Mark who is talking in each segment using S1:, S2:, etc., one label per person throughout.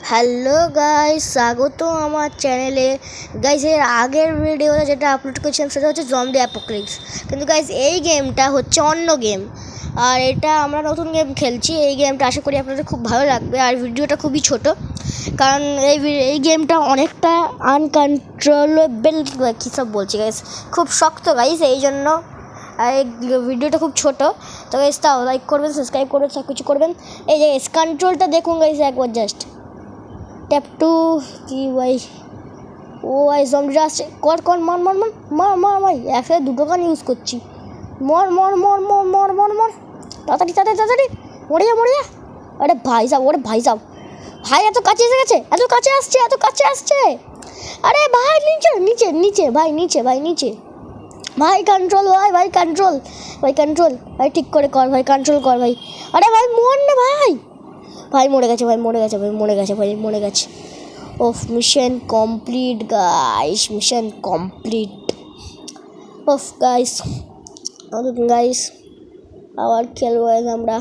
S1: Hello guys, স্বাগত আমার চ্যানেলে। গাইস, এর আগের ভিডিওতে যেটা আপলোড করেছিলাম সেটা হচ্ছে জম্বি অ্যাপোক্যালিপস, কিন্তু গাইস এই গেমটা হচ্ছে অন্য গেম। আর এটা আমরা নতুন গেম খেলছি। এই গেমটা আশা করি আপনাদের খুব ভালো লাগবে। আর ভিডিওটা খুবই ছোট, কারণ এই গেমটা অনেকটা আনকন্ট্রোলেবল, কী সব বলছি গাইস, খুব শক্ত গাইস। এই জন্য এই ভিডিওটা খুব ছোট। তো গাইস তাও লাইক করবেন, সাবস্ক্রাইব করবেন, সব কিছু করবেন। এই যে কন্ট্রোলটা দেখুন গাইস একবার, জাস্ট ট্যাপ টু কি ভাই। ও ভাই জম্বিটা আসছে, কর কর, মার মার মার মার মার ভাই। একসাথে দুটো গান ইউজ করছি। মর মর মর মর মর মর মর, তাড়াতাড়ি তাড়াতাড়ি তাড়াতাড়ি, মরে যা মরে যা। আরে ভাই সাহেব, ওরে ভাই সাহেব, ভাই এত কাছে এসে গেছে, এত কাছে আসছে, এত কাছে আসছে। আরে ভাই নিচে নিচে নিচে ভাই, নিচে ভাই, নিচে ভাই। কন্ট্রোল ভাই, ভাই কন্ট্রোল, ভাই কন্ট্রোল ভাই, ঠিক করে কর ভাই, কন্ট্রোল কর ভাই। আরে ভাই মর না ভাই, ভাই মরে গেছে ভাই, মরে গেছে ভাই, মরে গেছে ভাই, মরে গেছে। ওফ, mission complete guys, mission complete. ওফ গাইস, গাইস আবার খেলবো আমরা।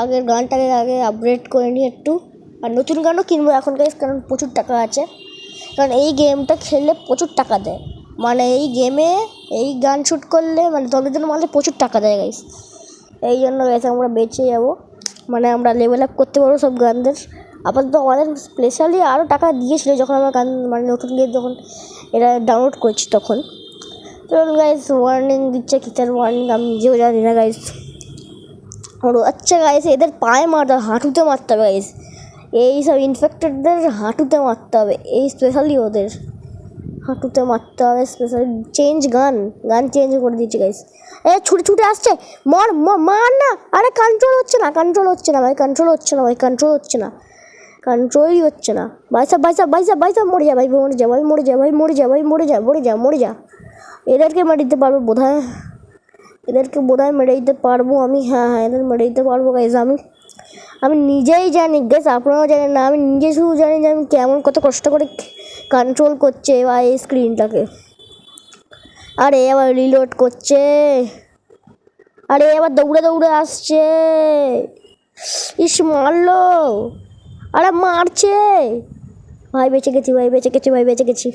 S1: আগের গানটাকে আগে আপগ্রেড করে নিই একটু, আর নতুন গানও কিনবো এখন গাইস, কারণ প্রচুর টাকা আছে। কারণ এই গেমটা খেললে প্রচুর টাকা দেয়, মানে এই গেমে এই গান শ্যুট করলে মানে জন্য মানে প্রচুর টাকা দেয় গাইস। এই জন্য গাইস আমরা বেঁচে যাবো, মানে আমরা লেভেল আপ করতে পারবো সব গানদের। আপাতত আমাদের স্পেশালি আরও টাকা দিয়েছিলো যখন আমরা গান মানে নতুন গেম যখন এটা ডাউনলোড করছি তখন। চলুন গাইস, ওয়ার্নিং দিচ্ছে, কিটার ওয়ার্নিং আমি নিজেও জানি না গাইস। আচ্ছা গাইস, এদের পায়ে মারতে হবে, হাঁটুতে মারতে হবে গাইস। এই সব ইনফেক্টেডদের হাঁটুতে মারতে হবে, এই স্পেশালি ওদের হাঁটুতে মারতে হবে স্পেশালি। চেঞ্জ গান চেঞ্জ করে দিচ্ছি গাইস। ছুটে ছুটে আসছে, মর মার না। আরে কন্ট্রোল হচ্ছে না, কন্ট্রোল হচ্ছে না ভাই, কন্ট্রোল হচ্ছে না ভাই, কন্ট্রোল হচ্ছে না, কন্ট্রোলই হচ্ছে না। ভাইসাব ভাইসাব ভাইসাব ভাইসাব, মরে যা ভাই, মরে যা ভাই, মরে যা ভাই, মরে যা ভাই, মরে যা মরে যা মরে যা। এদেরকে মেরে দিতে পারবো বোধ হয়, এদেরকে বোধ হয় মেরে দিতে পারবো আমি। হ্যাঁ হ্যাঁ, এদের মেরে দিতে পারবো গাইস। আমি নিজেই জানি গাইস, আপনারাও জানেন না, আমি নিজে শুধু জানি যে আমি কেমন কত কষ্ট করে কন্ট্রোল করছে বা এই স্ক্রিনটাকে। আরে আবার রিলোড করছে, আরে আবার দৌড়ে দৌড়ে আসছে। ইস মারলো, আরে মারছে ভাই। বেঁচে গেছি ভাই, বেঁচে গেছি ভাই, বেঁচে গেছি।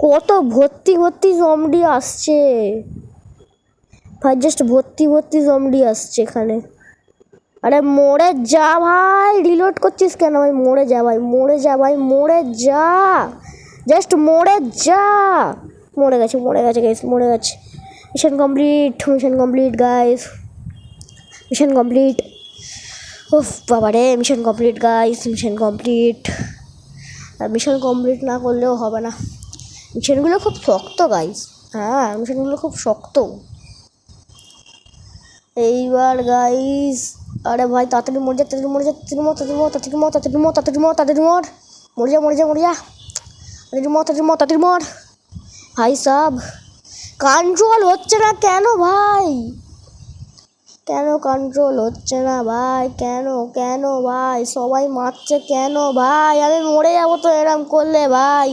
S1: কত ভর্তি ভর্তি জম্বি আসছে ভাই, জাস্ট ভর্তি ভর্তি জম্বি আসছে এখানে। আরে মরে যা ভাই, রিলোড করছিস কেন ভাই? মরে যা ভাই, মরে যা ভাই, মরে যা, জাস্ট মরে যা। মরে গেছে, মরে গেছে গাইস, মরে গেছে। Mission complete, mission complete guys, mission complete. ওফ বাবা রে, mission complete guys, mission complete. আর মিশন কমপ্লিট না করলেও হবে না, মিশনগুলো খুব শক্ত গাইস। হ্যাঁ, মিশনগুলো খুব শক্ত। এইবার গাইস, আরে ভাই তাড়াতাড়ি মরে যা, তাড়াতাড়ি মরে যা, তাড়াতাড়ি মর, তাড়াতাড়ি মর, তাড়াতাড়ি মর, তাড়াতাড়ি মর, তাড়াতাড়ি মর, তাড়াতাড়ি মর, মরে যা মরে যা মরে যা, তাড়াতাড়ি মর, তাড়াতাড়ি মর, তাড়াতাড়ি মর। ভাই সাব, কন্ট্রোল হচ্ছে না কেন ভাই? কেন কন্ট্রোল হচ্ছে না ভাই? কেন কেন ভাই? সবাই মারছে কেন ভাই? আমি মরে যাবো তো এরম করলে ভাই।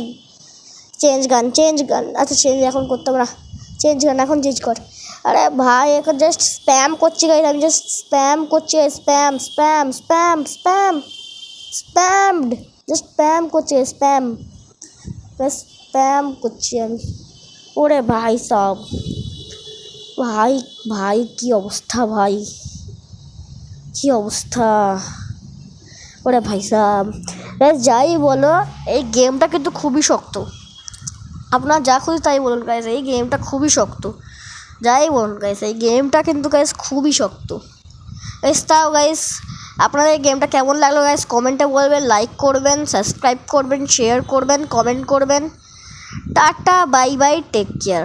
S1: চেঞ্জ গান, চেঞ্জ গান। আচ্ছা চেঞ্জ এখন করতে হবে না, চেঞ্জ গান এখন চেঞ্জ কর। আরে ভাই এখন জাস্ট স্প্যাম করছি গাইস, আমি জাস্ট স্প্যাম করছি, spam spam spam spam spammed, just spam করছি, স্প্যাম স্প্যাম করছি আমি। ওরে ভাই সব, ভাই ভাই কি অবস্থা ভাই, কি অবস্থা। ওরে ভাই সাব, যাই বলো এই গেমটা কিন্তু খুবই শক্ত। আপনার যা খুঁজি তাই বলুন গাইস, এই গেমটা খুবই শক্ত। যাই বলুন গাইস, এই গেমটা কিন্তু গাইস খুবই শক্ত গাইস। তাও গাইস আপনাদের এই গেমটা কেমন লাগলো গাইস কমেন্টে বলবেন, লাইক করবেন, সাবস্ক্রাইব করবেন, শেয়ার করবেন, কমেন্ট করবেন। Tata bye bye, take care.